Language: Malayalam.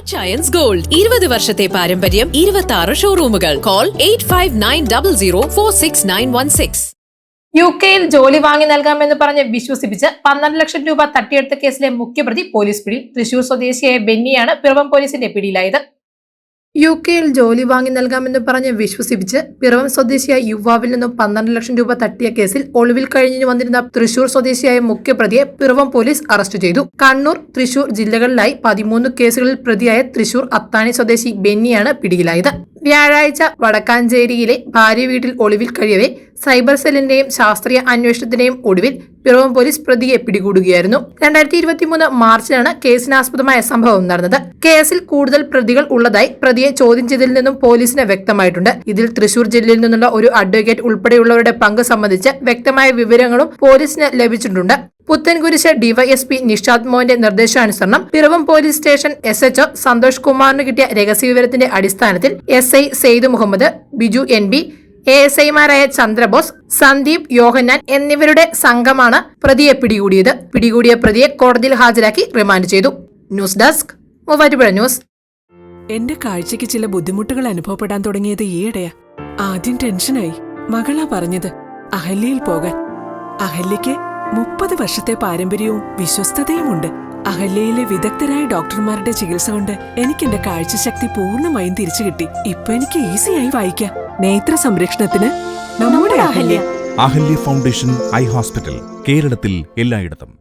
അച്ചയൻസ് ഗോൾഡ് 20 വർഷത്തെ പാരമ്പര്യം, 26 ഷോറൂമുകൾ. കോൾ 8590046916. യുകെയിൽ ജോലി വാങ്ങി നൽകാമെന്ന് പറഞ്ഞ് വിശ്വസിപ്പിച്ച് 12 ലക്ഷം രൂപ തട്ടിയെടുത്ത കേസിലെ മുഖ്യപ്രതി പോലീസ് പിടിയിൽ. തൃശൂർ സ്വദേശിയായ ബെന്നിയാണ് പിറവം പോലീസിന്റെ പിടിയിലായത്. യുകെയിൽ ജോലി വാങ്ങി നൽകാമെന്ന് പറഞ്ഞ് വിശ്വസിപ്പിച്ച് പിറവം സ്വദേശിയായ യുവാവിൽ നിന്നും 12 ലക്ഷം രൂപ തട്ടിയ കേസിൽ ഒളിവിൽ കഴിഞ്ഞു വന്നിരുന്ന തൃശൂർ സ്വദേശിയായ മുഖ്യപ്രതിയെ പിറവം പോലീസ് അറസ്റ്റ് ചെയ്തു. കണ്ണൂർ, തൃശൂർ ജില്ലകളിലായി 13 കേസുകളിൽ പ്രതിയായ തൃശൂർ അത്താണി സ്വദേശി ബെന്നിയാണ് പിടിയിലായത്. വ്യാഴാഴ്ച വടക്കാഞ്ചേരിയിലെ ഭാര്യ വീട്ടിൽ ഒളിവിൽ കഴിയവേ സൈബർ സെല്ലിന്റെയും ശാസ്ത്രീയ അന്വേഷണത്തിന്റെയും ഒടുവിൽ പിറവം പോലീസ് പ്രതിയെ പിടികൂടുകയായിരുന്നു. 2023 മാർച്ചിലാണ് കേസിനാസ്പദമായ സംഭവം നടന്നത്. കേസിൽ കൂടുതൽ പ്രതികൾ ഉള്ളതായി പ്രതിയെ ചോദ്യം ചെയ്തതിൽ നിന്നും പോലീസിന് വ്യക്തമായിട്ടുണ്ട്. ഇതിൽ തൃശൂർ ജില്ലയിൽ നിന്നുള്ള ഒരു അഡ്വക്കേറ്റ് ഉൾപ്പെടെയുള്ളവരുടെ പങ്ക് സംബന്ധിച്ച് വ്യക്തമായ വിവരങ്ങളും പോലീസിന് ലഭിച്ചിട്ടുണ്ട്. പുത്തൻകുരിശ് ഡിവൈഎസ്പി നിഷാദ് മോഹന്റെ നിർദ്ദേശാനുസരണം Piravom police station SHO Santhosh കുമാറിന് കിട്ടിയ രഹസ്യവിവരത്തിന്റെ അടിസ്ഥാനത്തിൽ SI സെയ്ദ് മുഹമ്മദ്, ബിജു NB, ASIമാരായ ചന്ദ്രബോസ്, സന്ദീപ്, യോഹന്നാൻ എന്നിവരുടെ സംഘമാണ് പ്രതിയെ പിടികൂടിയത്. പിടികൂടിയ പ്രതിയെ കോടതിയിൽ ഹാജരാക്കി റിമാൻഡ് ചെയ്തു. News desk, Muvattupuzha news. എന്റെ കാഴ്ചയ്ക്ക് ചില ബുദ്ധിമുട്ടുകൾ അനുഭവപ്പെടാൻ തുടങ്ങിയത് ഈയിടെയാ. ആദ്യം ടെൻഷനായി. മകളാ പറഞ്ഞത് അഹല്യയിൽ പോകാൻ. അഹല്യയ്ക്ക് 30 വർഷത്തെ പാരമ്പര്യവും വിശ്വസ്തതയുമുണ്ട്. അഹല്യയിലെ വിദഗ്ധരായ ഡോക്ടർമാരുടെ ചികിത്സ കൊണ്ട് എനിക്ക് എന്റെ കാഴ്ചശക്തി പൂർണ്ണമായും തിരിച്ചു കിട്ടി. ഇപ്പൊ എനിക്ക് ഈസിയായി വായിക്കാം. നേത്ര സംരക്ഷണത്തിന് നമ്മുടെ Ahalya. Ahalya foundation eye hospital, കേരളത്തിൽ എല്ലായിടത്തും.